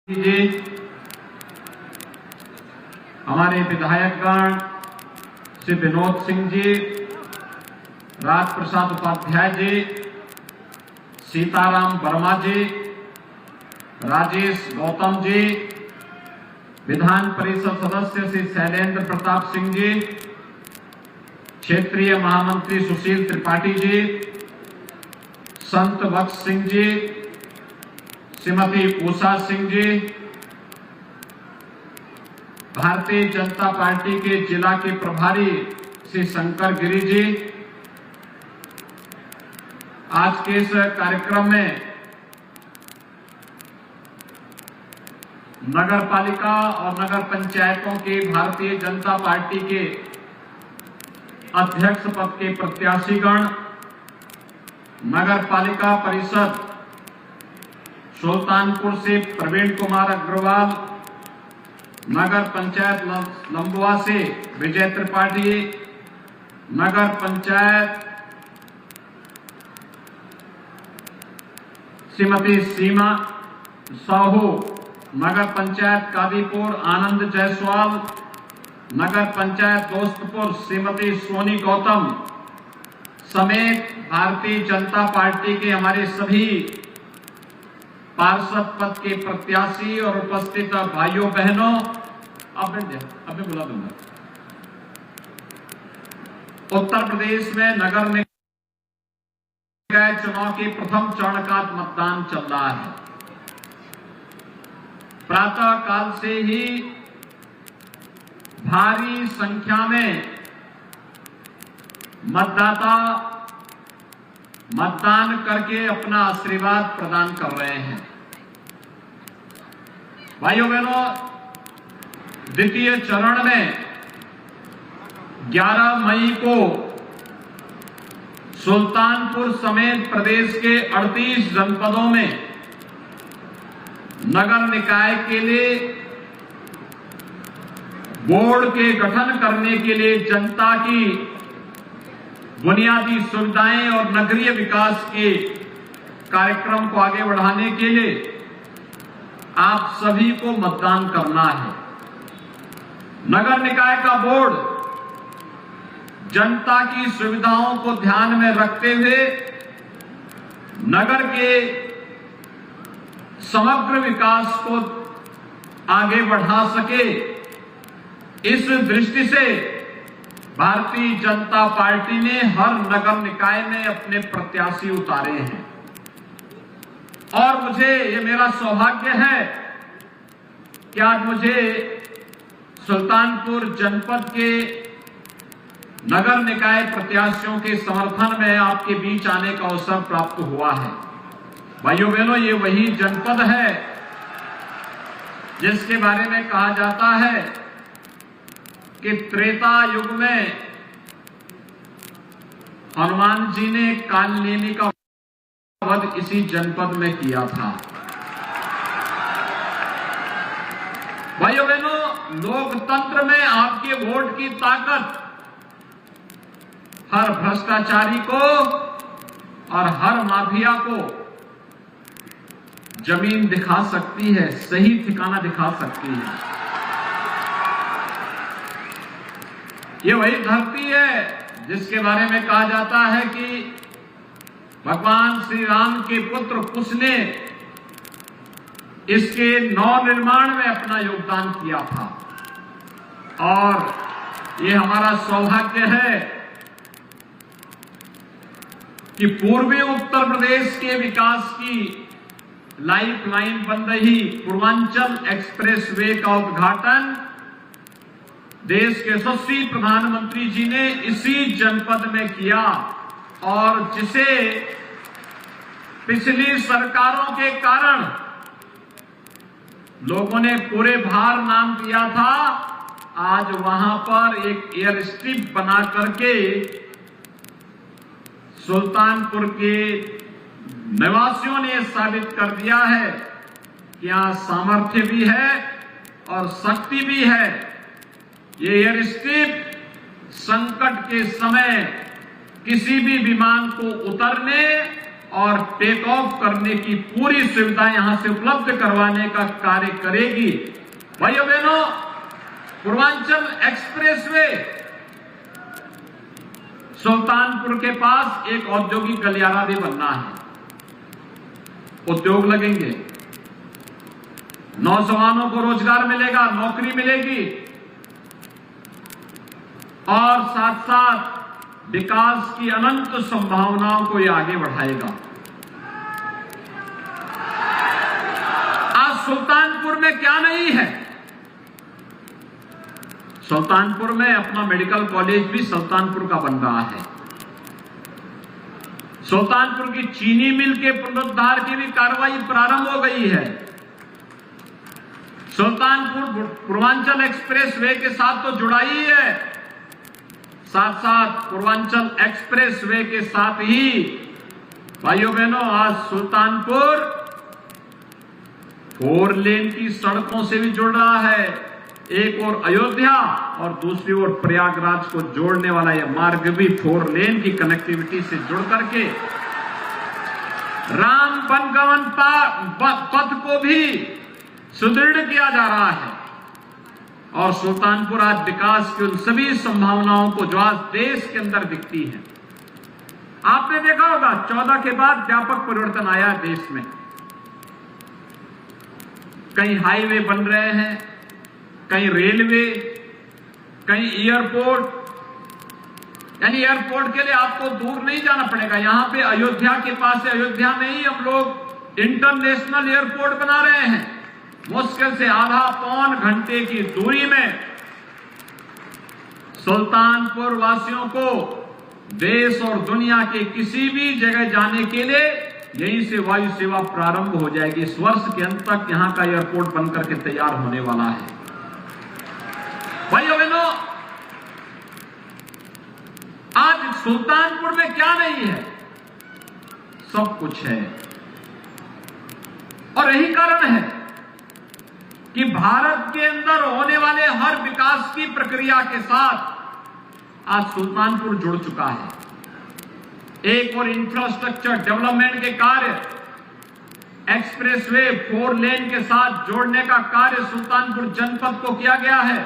जी, हमारे विधायकगण श्री विनोद सिंह जी, राज प्रसाद उपाध्याय जी, सीताराम वर्मा जी, राजेश गौतम जी, विधान परिषद सदस्य श्री शैलेंद्र प्रताप सिंह जी, क्षेत्रीय महामंत्री सुशील त्रिपाठी जी, संत बख्श सिंह जी, श्रीमती उषा सिंह जी, भारतीय जनता पार्टी के जिला के प्रभारी श्री शंकर गिरी जी, आज के इस कार्यक्रम में नगर पालिका और नगर पंचायतों के भारतीय जनता पार्टी के अध्यक्ष पद के प्रत्याशीगण, नगर पालिका परिषद सुल्तानपुर से प्रवीण कुमार अग्रवाल, नगर पंचायत लंबुआ से विजय त्रिपाठी, नगर पंचायत श्रीमती सीमा साहू, नगर पंचायत कादीपुर आनंद जायसवाल, नगर पंचायत दोस्तपुर श्रीमती सोनी गौतम समेत भारतीय जनता पार्टी के हमारे सभी पार्षद पद के प्रत्याशी और उपस्थित भाइयों बहनों, अब मैं बुला दूंगा। उत्तर प्रदेश में नगर निकाय चुनाव के प्रथम चरण का मतदान चल रहा है। प्रातः काल से ही भारी संख्या में मतदाता मतदान करके अपना आशीर्वाद प्रदान कर रहे हैं। भाइयों बहनों, द्वितीय चरण में 11 मई को सुल्तानपुर समेत प्रदेश के 38 जनपदों में नगर निकाय के लिए बोर्ड के गठन करने के लिए जनता की बुनियादी सुविधाएं और नगरीय विकास के कार्यक्रम को आगे बढ़ाने के लिए आप सभी को मतदान करना है। नगर निकाय का बोर्ड जनता की सुविधाओं को ध्यान में रखते हुए नगर के समग्र विकास को आगे बढ़ा सके, इस दृष्टि से भारतीय जनता पार्टी ने हर नगर निकाय में अपने प्रत्याशी उतारे हैं। और मुझे ये मेरा सौभाग्य है कि आज मुझे सुल्तानपुर जनपद के नगर निकाय प्रत्याशियों के समर्थन में आपके बीच आने का अवसर प्राप्त हुआ है। भाइयों बहनों, ये वही जनपद है जिसके बारे में कहा जाता है कि त्रेता युग में हनुमान जी ने कालनेमी का वध इसी जनपद में किया था। भाइयों बहनों, लोकतंत्र में आपके वोट की ताकत हर भ्रष्टाचारी को और हर माफिया को जमीन दिखा सकती है, सही ठिकाना दिखा सकती है। ये वही धरती है जिसके बारे में कहा जाता है कि भगवान श्री राम के पुत्र कुश ने इसके नवनिर्माण में अपना योगदान किया था। और ये हमारा सौभाग्य है कि पूर्वी उत्तर प्रदेश के विकास की लाइफलाइन बन रही पूर्वांचल एक्सप्रेसवे का उद्घाटन देश के यशस्वी प्रधानमंत्री जी ने इसी जनपद में किया, और जिसे पिछली सरकारों के कारण लोगों ने पूरे भार नाम दिया था, आज वहां पर एक एयर स्ट्रिप बना करके सुल्तानपुर के निवासियों ने साबित कर दिया है कि यहां सामर्थ्य भी है और शक्ति भी है। ये एयर स्ट्रिप संकट के समय किसी भी विमान को उतरने और टेक ऑफ करने की पूरी सुविधा यहां से उपलब्ध करवाने का कार्य करेगी। भाइयों बहनों, पूर्वांचल एक्सप्रेसवे सुल्तानपुर के पास एक औद्योगिक गलियारा भी बनना है। उद्योग लगेंगे, नौजवानों को रोजगार मिलेगा, नौकरी मिलेगी और साथ साथ विकास की अनंत संभावनाओं को ये आगे बढ़ाएगा। आज सुल्तानपुर में क्या नहीं है? सुल्तानपुर में अपना मेडिकल कॉलेज भी सुल्तानपुर का बन रहा है। सुल्तानपुर की चीनी मिल के पुनरुद्धार की भी कार्रवाई प्रारंभ हो गई है। सुल्तानपुर पूर्वांचल एक्सप्रेस वे के साथ तो जुड़ा ही है, साथ साथ पूर्वांचल एक्सप्रेस वे के साथ ही भाइयों बहनों आज सुल्तानपुर 4 लेन की सड़कों से भी जुड़ रहा है। एक और अयोध्या और दूसरी ओर प्रयागराज को जोड़ने वाला यह मार्ग भी 4 लेन की कनेक्टिविटी से जुड़ करके राम वनगमन पथ को भी सुदृढ़ किया जा रहा है। और सुल्तानपुर आज विकास की उन सभी संभावनाओं को जो आज देश के अंदर दिखती है। आपने देखा होगा 14 के बाद व्यापक परिवर्तन आया देश में। कहीं हाईवे बन रहे हैं, कहीं रेलवे, कहीं एयरपोर्ट, यानी एयरपोर्ट के लिए आपको दूर नहीं जाना पड़ेगा। यहां पे अयोध्या के पास है, अयोध्या में ही हम लोग इंटरनेशनल एयरपोर्ट बना रहे हैं। मुश्किल से आधा पौन घंटे की दूरी में सुल्तानपुर वासियों को देश और दुनिया के किसी भी जगह जाने के लिए यहीं से वायु सेवा प्रारंभ हो जाएगी। इस वर्ष के अंत तक यहां का एयरपोर्ट बनकर के तैयार होने वाला है। भाइयों बहनों, आज सुल्तानपुर में क्या नहीं है? सब कुछ है। और यही कारण है कि भारत के अंदर होने वाले हर विकास की प्रक्रिया के साथ आज सुल्तानपुर जुड़ चुका है। एक और इंफ्रास्ट्रक्चर डेवलपमेंट के कार्य, एक्सप्रेसवे 4 लेन के साथ जोड़ने का कार्य सुल्तानपुर जनपद को किया गया है।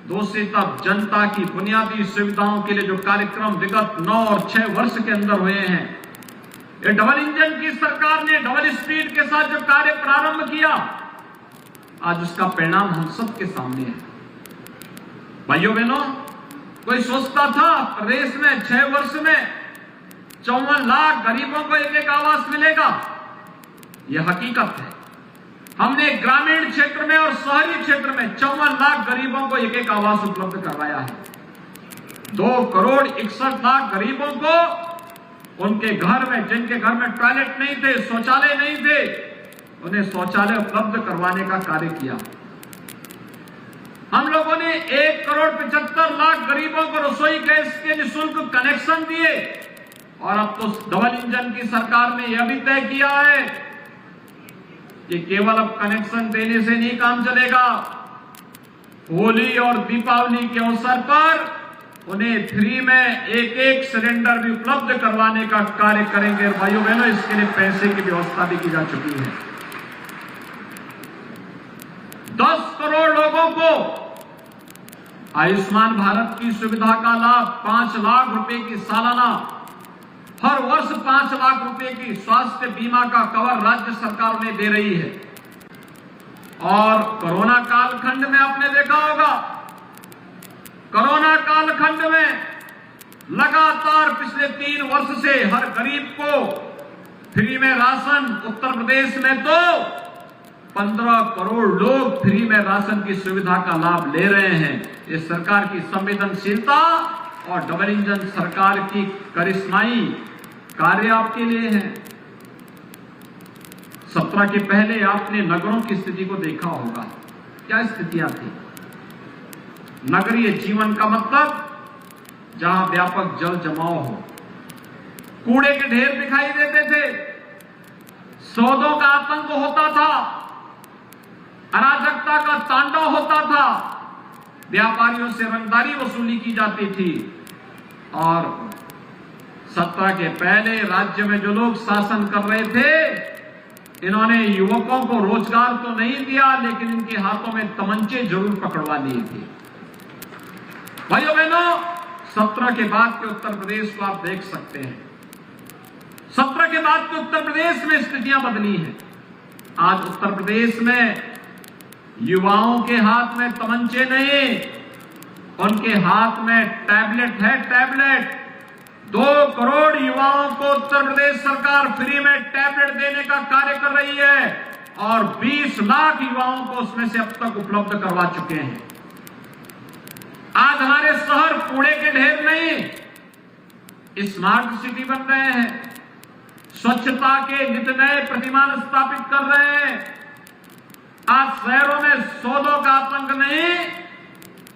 दूसरी तरफ जनता की बुनियादी सुविधाओं के लिए जो कार्यक्रम विगत 9 और 6 वर्ष के अंदर हुए हैं, ये डबल इंजन की सरकार ने डबल स्पीड के साथ जो कार्य प्रारंभ किया, आज उसका परिणाम हम सबके सामने है। भाइयों बहनों, कोई सोचता था प्रदेश में 6 वर्ष में 54 लाख गरीबों को एक आवास मिलेगा? यह हकीकत है। हमने ग्रामीण क्षेत्र में और शहरी क्षेत्र में 54 लाख गरीबों को एक आवास उपलब्ध करवाया है। 2,61,00,000 गरीबों को उनके घर में, जिनके घर में टॉयलेट नहीं थे, शौचालय नहीं थे, उन्हें शौचालय उपलब्ध करवाने का कार्य किया। हम लोगों ने 1,75,00,000 गरीबों को रसोई गैस के निःशुल्क कनेक्शन दिए। और अब तो डबल इंजन की सरकार ने यह भी तय किया है कि केवल अब कनेक्शन देने से नहीं काम चलेगा। होली और दीपावली के अवसर पर उन्हें फ्री में एक सिलेंडर भी उपलब्ध करवाने का कार्य करेंगे। भाइयों बहनों, इसके लिए पैसे की व्यवस्था भी की जा चुकी है। 10 करोड़ लोगों को आयुष्मान भारत की सुविधा का लाभ, 5 लाख रुपए की सालाना, हर वर्ष 5 लाख रुपए की स्वास्थ्य बीमा का कवर राज्य सरकार उन्हें दे रही है। और कोरोना कालखंड में आपने देखा होगा, कोरोना कालखंड में लगातार पिछले 3 वर्ष से हर गरीब को फ्री में राशन, उत्तर प्रदेश में तो 15 करोड़ लोग फ्री में राशन की सुविधा का लाभ ले रहे हैं। इस सरकार की संवेदनशीलता और डबल इंजन सरकार की करिश्माई कार्य आपके लिए है। 17 के पहले आपने नगरों की स्थिति को देखा होगा, क्या स्थितियां थी। नगरीय जीवन का मतलब जहां व्यापक जल जमाव हो, कूड़े के ढेर दिखाई देते थे, सौदों का आतंक होता था, अराजकता का तांडव होता था, व्यापारियों से रंगदारी वसूली की जाती थी और 17 के पहले राज्य में जो लोग शासन कर रहे थे, इन्होंने युवकों को रोजगार तो नहीं दिया, लेकिन इनके हाथों में तमंचे जरूर पकड़वा दिए थे। भाइयों बहनों, 17 के बाद के उत्तर प्रदेश को आप देख सकते हैं। 17 के बाद के उत्तर प्रदेश में स्थितियां बदली हैं। आज उत्तर प्रदेश में युवाओं के हाथ में तमंचे नहीं, उनके हाथ में टैबलेट है। टैबलेट 2 करोड़ युवाओं को उत्तर प्रदेश सरकार फ्री में टैबलेट देने का कार्य कर रही है और 20 लाख युवाओं को उसमें से अब तक उपलब्ध करवा चुके हैं। आज हमारे शहर कूड़े के ढेर नहीं, स्मार्ट सिटी बन रहे हैं, स्वच्छता के नित नए प्रतिमान स्थापित कर रहे हैं। आज शहरों में सौदों का आतंक नहीं,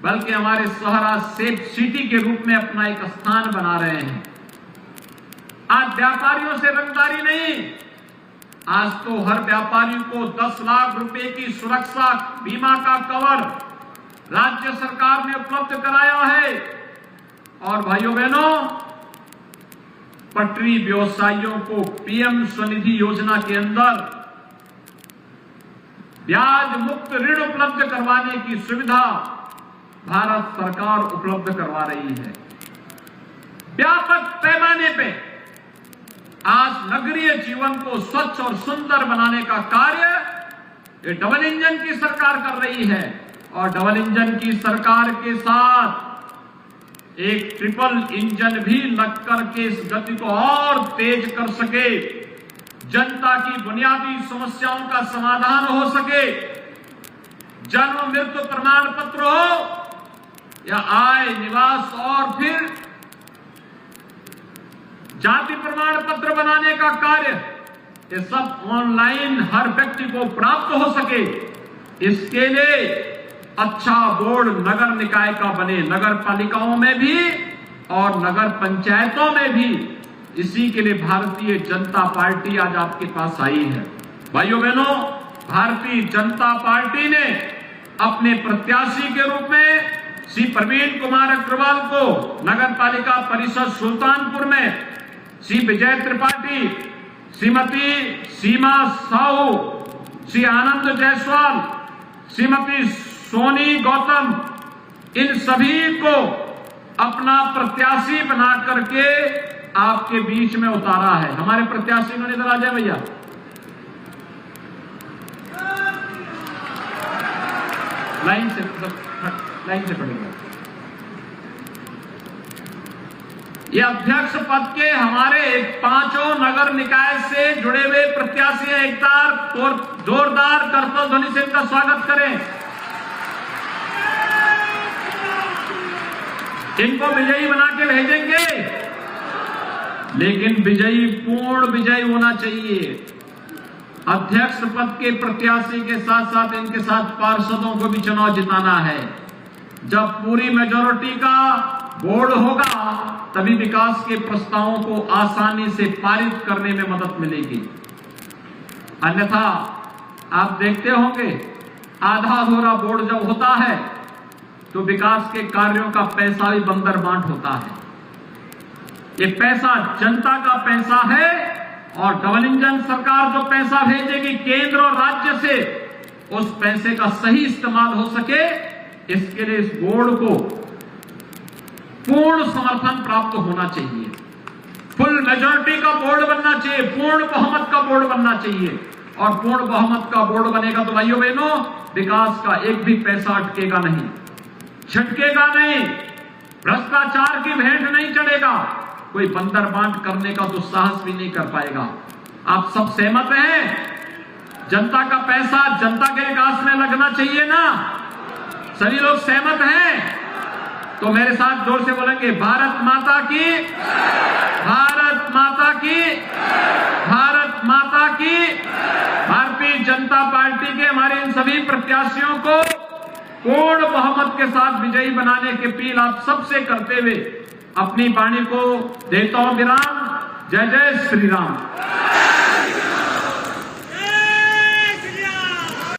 बल्कि हमारे शहर आज सेफ सिटी के रूप में अपना एक स्थान बना रहे हैं। आज व्यापारियों से रंगदारी नहीं, आज तो हर व्यापारी को 10 लाख रुपए की सुरक्षा बीमा का कवर राज्य सरकार ने उपलब्ध कराया है। और भाइयों बहनों, पटरी व्यवसायियों को पीएम स्वनिधि योजना के अंदर ब्याज मुक्त ऋण उपलब्ध करवाने की सुविधा भारत सरकार उपलब्ध करवा रही है। व्यापक पैमाने पे आज नगरीय जीवन को स्वच्छ और सुंदर बनाने का कार्य ये डबल इंजन की सरकार कर रही है। और डबल इंजन की सरकार के साथ एक ट्रिपल इंजन भी लग करके इस गति को और तेज कर सके, जनता की बुनियादी समस्याओं का समाधान हो सके, जन्म मृत्यु प्रमाण पत्र हो या आय निवास और फिर जाति प्रमाण पत्र बनाने का कार्य, ये सब ऑनलाइन हर व्यक्ति को प्राप्त हो सके, इसके लिए अच्छा बोर्ड नगर निकाय का बने, नगर पालिकाओं में भी और नगर पंचायतों में भी। इसी के लिए भारतीय जनता पार्टी आज आपके पास आई है। भाइयों बहनों, भारतीय जनता पार्टी ने अपने प्रत्याशी के रूप में श्री प्रवीण कुमार अग्रवाल को नगर पालिका परिषद सुल्तानपुर में, श्री विजय त्रिपाठी, श्रीमती सीमा साहू, श्री आनंद जायसवाल, श्रीमती सोनी गौतम, इन सभी को अपना प्रत्याशी बना करके आपके बीच में उतारा है। हमारे प्रत्याशी को इधर आ जाए भैया। लाइन से पड़ेगा। ये अध्यक्ष पद के हमारे 5 नगर निकाय से जुड़े हुए प्रत्याशी हैं। एक बार जोरदार करतल ध्वनि से इनका स्वागत करें। इनको विजयी बना के भेजेंगे, लेकिन विजयी पूर्ण विजयी होना चाहिए। अध्यक्ष पद के प्रत्याशी के साथ साथ इनके साथ पार्षदों को भी चुनाव जिताना है। जब पूरी मेजॉरिटी का बोर्ड होगा, तभी विकास के प्रस्तावों को आसानी से पारित करने में मदद मिलेगी। अन्यथा आप देखते होंगे, आधा अधूरा बोर्ड जब होता है तो विकास के कार्यों का पैसा भी बंदर बांट होता है। ये पैसा जनता का पैसा है और डबल इंजन सरकार जो पैसा भेजेगी केंद्र और राज्य से, उस पैसे का सही इस्तेमाल हो सके, इसके लिए इस बोर्ड को पूर्ण समर्थन प्राप्त होना चाहिए। फुल मेजॉरिटी का बोर्ड बनना चाहिए, पूर्ण बहुमत का बोर्ड बनना चाहिए। और पूर्ण बहुमत का बोर्ड बनेगा तो भाइयों बहनों, विकास का एक भी पैसा अटकेगा नहीं, छटकेगा नहीं, भ्रष्टाचार की भेंट नहीं चढ़ेगा, कोई बंदर बांट करने का तो साहस भी नहीं कर पाएगा। आप सब सहमत हैं? जनता का पैसा जनता के विकास में लगना चाहिए ना? सभी लोग सहमत हैं? तो मेरे साथ जोर से बोलेंगे, भारत माता की, भारत माता की, भारत माता की। भारतीय जनता पार्टी के हमारे इन सभी प्रत्याशियों को पूर्ण बहुमत के साथ विजयी बनाने की अपील आप सबसे करते हुए अपनी वाणी को देता हूं विराम। जय जय श्री राम।